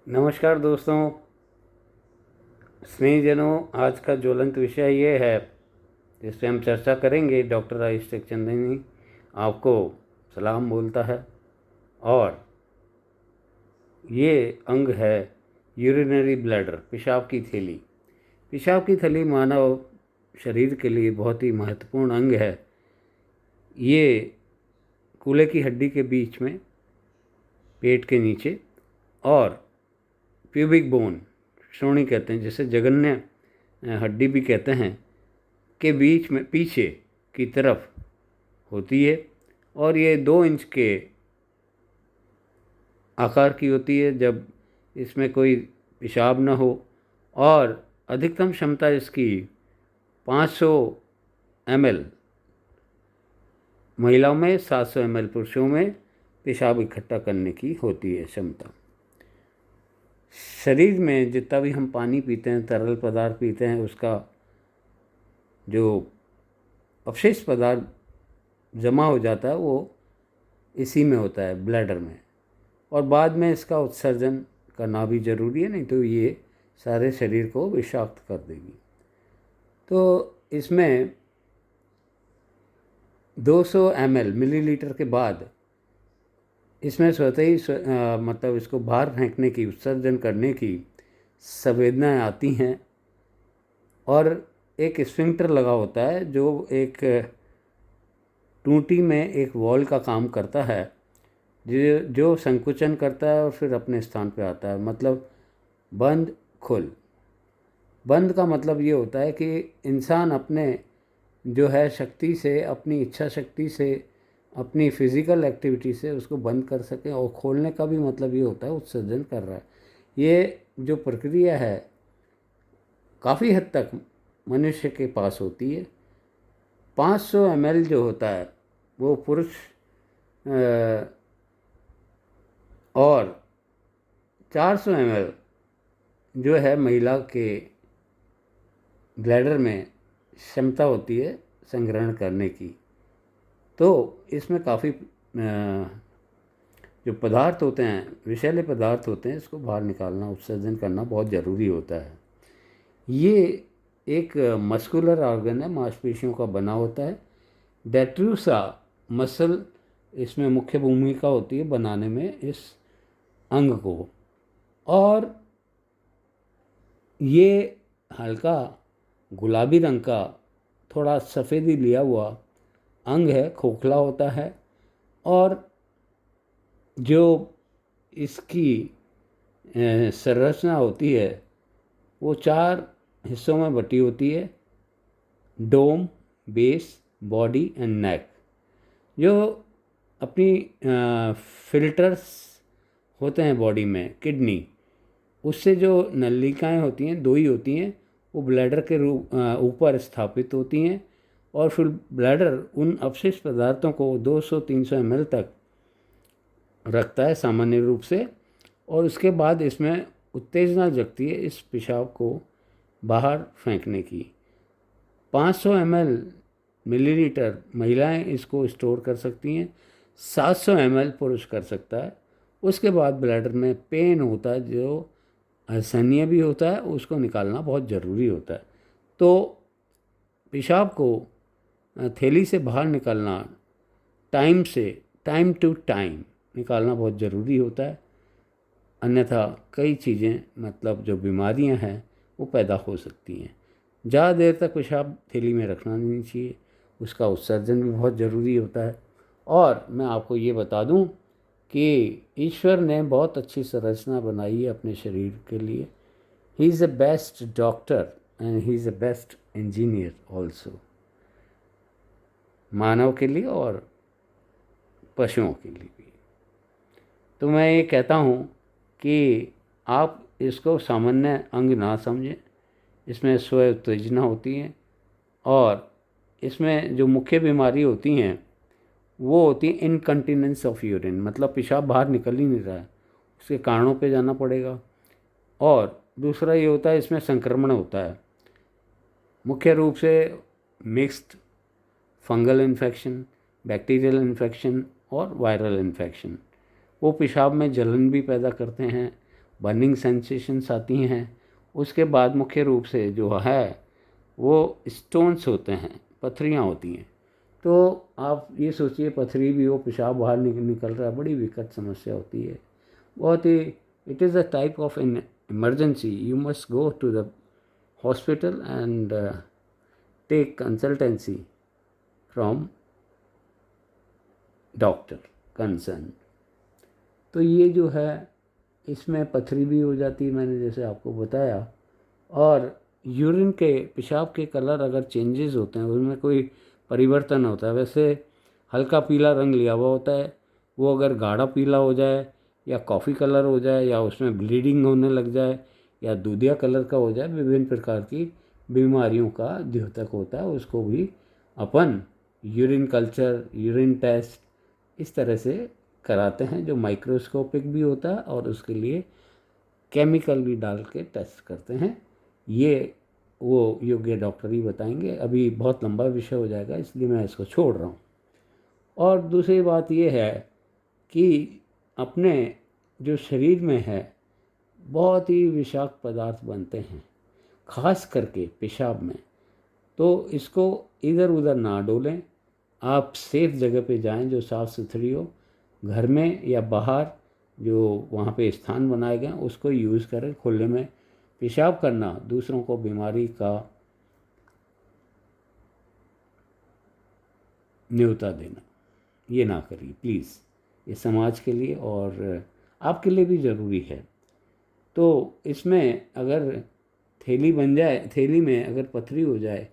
नमस्कार दोस्तों, स्नेहीजनों। आज का ज्वलंत विषय ये है जिस पे हम चर्चा करेंगे। डॉक्टर आयुष चंदनी आपको सलाम बोलता है और ये अंग है यूरिनरी ब्लैडर, पेशाब की थैली। पेशाब की थैली मानव शरीर के लिए बहुत ही महत्वपूर्ण अंग है। ये कूल्हे की हड्डी के बीच में, पेट के नीचे, और प्यूबिक बोन, श्रोणि कहते हैं जिसे जघन्य हड्डी भी कहते हैं, के बीच में पीछे की तरफ होती है। और ये 2 इंच के आकार की होती है जब इसमें कोई पेशाब न हो। और अधिकतम क्षमता इसकी 500 ml महिलाओं में, 700 ml पुरुषों में पेशाब इकट्ठा करने की होती है क्षमता। शरीर में जितना भी हम पानी पीते हैं, तरल पदार्थ पीते हैं, उसका जो अवशेष पदार्थ जमा हो जाता है वो इसी में होता है, ब्लैडर में। और बाद में इसका उत्सर्जन करना भी ज़रूरी है, नहीं तो ये सारे शरीर को विषाक्त कर देगी। तो इसमें 200 ml मिलीलीटर के बाद इसमें स्वतः ही मतलब इसको बाहर फेंकने की, उत्सर्जन करने की संवेदनाएं आती हैं। और एक स्फिंक्टर लगा होता है जो एक टूटी में एक वॉल का काम करता है, जो संकुचन करता है और फिर अपने स्थान पे आता है। मतलब बंद खुल। बंद का मतलब ये होता है कि इंसान अपने जो है शक्ति से, अपनी इच्छा शक्ति से, अपनी फिज़िकल एक्टिविटी से उसको बंद कर सके। और खोलने का भी मतलब ये होता है उत्सर्जन कर रहा है। ये जो प्रक्रिया है काफ़ी हद तक मनुष्य के पास होती है। 500 ml जो होता है वो पुरुष और 400 ml जो है महिला के ब्लैडर में क्षमता होती है संग्रहण करने की। तो इसमें काफ़ी जो पदार्थ होते हैं, विषैले पदार्थ होते हैं, इसको बाहर निकालना, उत्सर्जन करना बहुत ज़रूरी होता है। ये एक मस्कुलर ऑर्गन है, मांसपेशियों का बना होता है। डेट्रूसा मसल इसमें मुख्य भूमिका होती है बनाने में इस अंग को। और ये हल्का गुलाबी रंग का, थोड़ा सफ़ेदी लिया हुआ अंग है, खोखला होता है। और जो इसकी संरचना होती है वो 4 हिस्सों में बटी होती है: डोम, बेस, बॉडी एंड नेक। जो अपनी फिल्टर्स होते हैं बॉडी में, किडनी, उससे जो नलिकाएं होती हैं, 2 ही होती हैं, वो ब्लैडर के रूप ऊपर स्थापित होती हैं। और फिर ब्लैडर उन अवशिष्ट पदार्थों को 200-300 ml तक रखता है सामान्य रूप से। और उसके बाद इसमें उत्तेजना जगती है इस पेशाब को बाहर फेंकने की। 500 ml मिलीलीटर महिलाएं इसको स्टोर कर सकती हैं, 700 ml पुरुष कर सकता है। उसके बाद ब्लैडर में पेन होता है, जो असहनीय भी होता है, उसको निकालना बहुत ज़रूरी होता है। तो पेशाब को थैली से बाहर निकालना टाइम टू टाइम निकालना बहुत ज़रूरी होता है। अन्यथा कई चीज़ें, मतलब जो बीमारियां हैं, वो पैदा हो सकती हैं। ज़्यादा देर तक पेशाब थैली में रखना नहीं चाहिए, उसका उत्सर्जन भी बहुत ज़रूरी होता है। और मैं आपको ये बता दूं कि ईश्वर ने बहुत अच्छी संरचना बनाई है अपने शरीर के लिए। He is the best doctor and he is the best engineer also, मानव के लिए और पशुओं के लिए भी। तो मैं ये कहता हूँ कि आप इसको सामान्य अंग ना समझें। इसमें स्व उत्तेजना होती है। और इसमें जो मुख्य बीमारी होती हैं वो होती है इनकंटिनेंस ऑफ यूरिन, मतलब पेशाब बाहर निकल ही नहीं रहा है, उसके कारणों पे जाना पड़ेगा। और दूसरा ये होता है, इसमें संक्रमण होता है, मुख्य रूप से mixed fungal infection, bacterial infection और वायरल इन्फेक्शन। वो पेशाब में जलन भी पैदा करते हैं बर्निंग सेंसेशंस आती हैं। उसके बाद मुख्य रूप से जो है वो स्टोन्स होते हैं, पथरियाँ होती हैं। तो आप ये सोचिए पथरी भी हो, पेशाब बाहर निकल रहा है, बड़ी विकट समस्या होती है। बहुत ही it is a type of an emergency, you must go to the hospital and take consultancy from doctor concern. तो ये जो है इसमें पथरी भी हो जाती है, मैंने जैसे आपको बताया। और यूरिन के, पेशाब के कलर अगर चेंजेस होते हैं, उसमें कोई परिवर्तन होता है, वैसे हल्का पीला रंग लिया हुआ होता है, वो अगर गाढ़ा पीला हो जाए या कॉफ़ी कलर हो जाए या उसमें ब्लीडिंग होने लग जाए या दूधिया कलर का हो जाए, विभिन्न प्रकार की बीमारियों का द्योतक होता है। उसको भी अपन यूरिन कल्चर, यूरिन टेस्ट इस तरह से कराते हैं, जो माइक्रोस्कोपिक भी होता है और उसके लिए केमिकल भी डाल के टेस्ट करते हैं। ये वो योग्य डॉक्टर ही बताएंगे, अभी बहुत लंबा विषय हो जाएगा इसलिए मैं इसको छोड़ रहा हूँ। और दूसरी बात ये है कि अपने जो शरीर में है बहुत ही विषाक्त पदार्थ बनते हैं, खास करके पेशाब में। तो इसको इधर उधर ना डोलें, आप सेफ जगह पे जाएं जो साफ़ सुथरी हो, घर में या बाहर जो वहाँ पे स्थान बनाए गए उसको यूज़ करें। खुले में पेशाब करना दूसरों को बीमारी का न्योता देना, ये ना करिए प्लीज़। ये समाज के लिए और आपके लिए भी ज़रूरी है। तो इसमें अगर थैली बन जाए, थैली में अगर पथरी हो जाए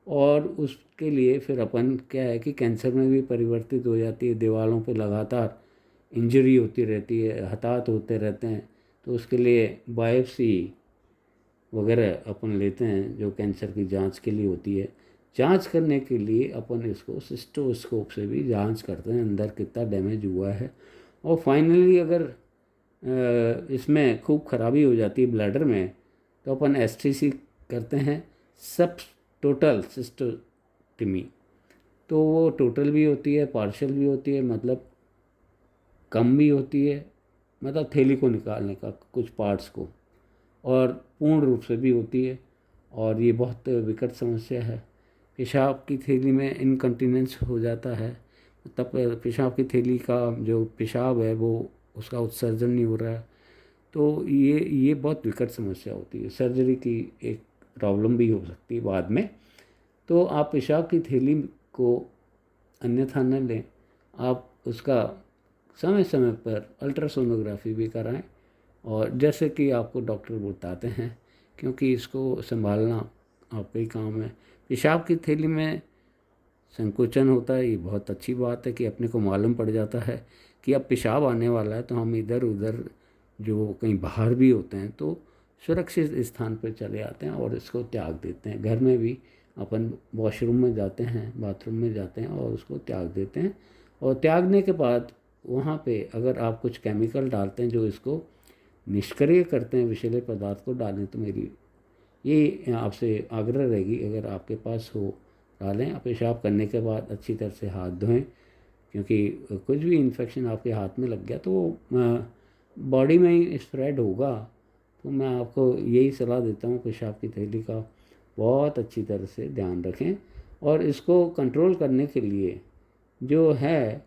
और उसके लिए फिर अपन क्या है कि कैंसर में भी परिवर्तित हो जाती है, दीवारों पे लगातार इंजरी होती रहती है, हताहत होते रहते हैं। तो उसके लिए बायोप्सी वगैरह अपन लेते हैं जो कैंसर की जांच के लिए होती है। जांच करने के लिए अपन इसको सिस्टोस्कोप से भी जांच करते हैं अंदर कितना डैमेज हुआ है। और फाइनली अगर इसमें खूब खराबी हो जाती है ब्लैडर में, तो अपन एसटीसी करते हैं, सब टोटल सिस्टोटमी। तो वो टोटल भी होती है, पार्शियल भी होती है, मतलब कम भी होती है, मतलब थैली को निकालने का कुछ पार्ट्स को, और पूर्ण रूप से भी होती है। और ये बहुत विकट समस्या है। पेशाब की थैली में इनकंटीनेंस हो जाता है, तब पेशाब की थैली का जो पेशाब है वो उसका उत्सर्जन नहीं हो रहा है। तो ये बहुत विकट समस्या होती है, सर्जरी की एक प्रॉब्लम भी हो सकती है बाद में। तो आप पेशाब की थैली को अन्यथा न लें, आप उसका समय समय पर अल्ट्रासोनोग्राफी भी कराएं, और जैसे कि आपको डॉक्टर बताते हैं, क्योंकि इसको संभालना आपका ही काम है। पेशाब की थैली में संकोचन होता है, ये बहुत अच्छी बात है कि अपने को मालूम पड़ जाता है कि अब पेशाब आने वाला है, तो हम इधर उधर जो कहीं बाहर भी होते हैं तो सुरक्षित स्थान पर चले आते हैं और इसको त्याग देते हैं। घर में भी अपन वॉशरूम में जाते हैं, बाथरूम में जाते हैं और उसको त्याग देते हैं। और त्यागने के बाद वहाँ पे अगर आप कुछ केमिकल डालते हैं जो इसको निष्क्रिय करते हैं, विषैले पदार्थ को डालें, तो मेरी ये आपसे आग्रह रहेगी अगर आपके पास हो डालें। पेशाब करने के बाद अच्छी तरह से हाथ धोएं, क्योंकि कुछ भी इन्फेक्शन आपके हाथ में लग गया तो वो बॉडी में ही स्प्रेड होगा। तो मैं आपको यही सलाह देता हूँ, पेशाब की थैली का बहुत अच्छी तरह से ध्यान रखें। और इसको कंट्रोल करने के लिए जो है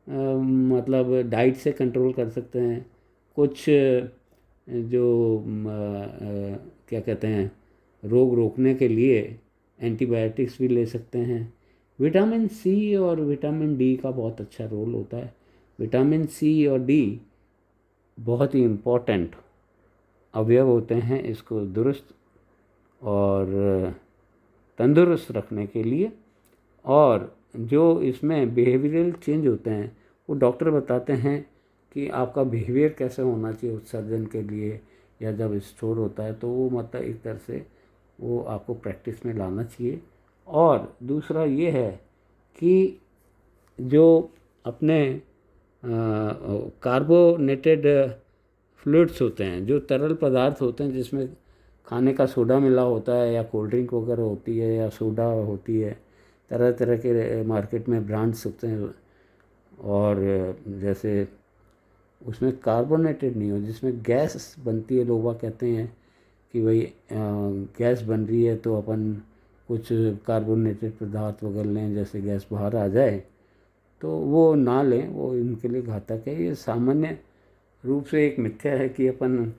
मतलब डाइट से कंट्रोल कर सकते हैं। कुछ जो क्या कहते हैं, रोग रोकने के लिए एंटीबायोटिक्स भी ले सकते हैं। विटामिन सी और विटामिन डी का बहुत अच्छा रोल होता है। विटामिन सी और डी बहुत ही इम्पोर्टेंट अवयव होते हैं इसको दुरुस्त और तंदुरुस्त रखने के लिए। और जो इसमें बिहेवियरल चेंज होते हैं वो डॉक्टर बताते हैं कि आपका बिहेवियर कैसे होना चाहिए उत्सर्जन के लिए, या जब स्टोर होता है तो वो मतलब एक तरह से वो आपको प्रैक्टिस में लाना चाहिए। और दूसरा ये है कि जो अपने कार्बोनेटेड फ्लूइड्स होते हैं, जो तरल पदार्थ होते हैं जिसमें खाने का सोडा मिला होता है या कोल्ड ड्रिंक वगैरह होती है या सोडा होती है, तरह तरह के मार्केट में ब्रांड्स होते हैं, और जैसे उसमें कार्बोनेटेड नहीं हो, जिसमें गैस बनती है। लोग कहते हैं कि भाई गैस बन रही है तो अपन कुछ कार्बोनेटेड पदार्थ वगैरह लें, जैसे गैस बाहर आ जाए, तो वो ना लें, वो इनके लिए घातक है। ये सामान्य रूप से एक मिथ्या है कि अपन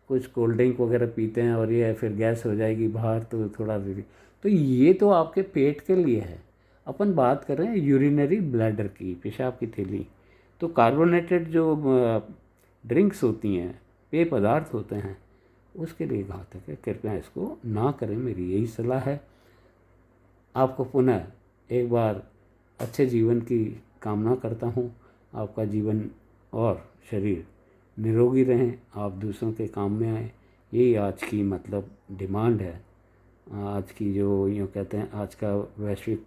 कुछ कोल्ड ड्रिंक वगैरह पीते हैं और ये फिर गैस हो जाएगी बाहर तो थोड़ा तो ये तो आपके पेट के लिए है। अपन बात कर रहे हैं यूरिनरी ब्लैडर की, पेशाब की थैली। तो कार्बोनेटेड जो ड्रिंक्स होती हैं, पेय पदार्थ होते हैं, उसके लिए घातक है। कृपया इसको ना करें, मेरी यही सलाह है। आपको पुनः एक बार अच्छे जीवन की कामना करता हूँ। आपका जीवन और शरीर निरोगी रहें, आप दूसरों के काम में आएँ, यही आज की मतलब डिमांड है। आज की जो यूँ कहते हैं, आज का वैश्विक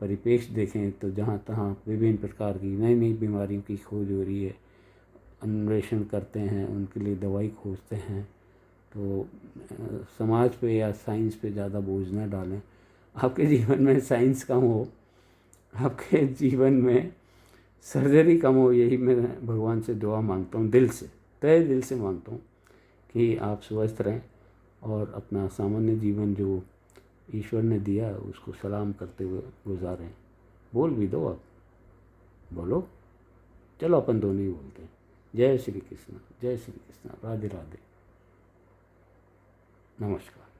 परिप्रेक्ष्य देखें तो जहाँ तहाँ विभिन्न प्रकार की नई नई बीमारियों की खोज हो रही है, अन्वेषण करते हैं, उनके लिए दवाई खोजते हैं। तो समाज पे या साइंस पे ज़्यादा बोझ न डालें। आपके जीवन में साइंस कम हो, आपके जीवन में सर्जरी कम हो, यही मैं भगवान से दुआ मांगता हूँ, दिल से, तहे दिल से मांगता हूँ कि आप स्वस्थ रहें और अपना सामान्य जीवन जो ईश्वर ने दिया है उसको सलाम करते हुए गुजारें। बोल भी दो, आप बोलो, चलो अपन दोनों ही बोलते हैं। जय श्री कृष्ण, जय श्री कृष्ण, राधे राधे, नमस्कार।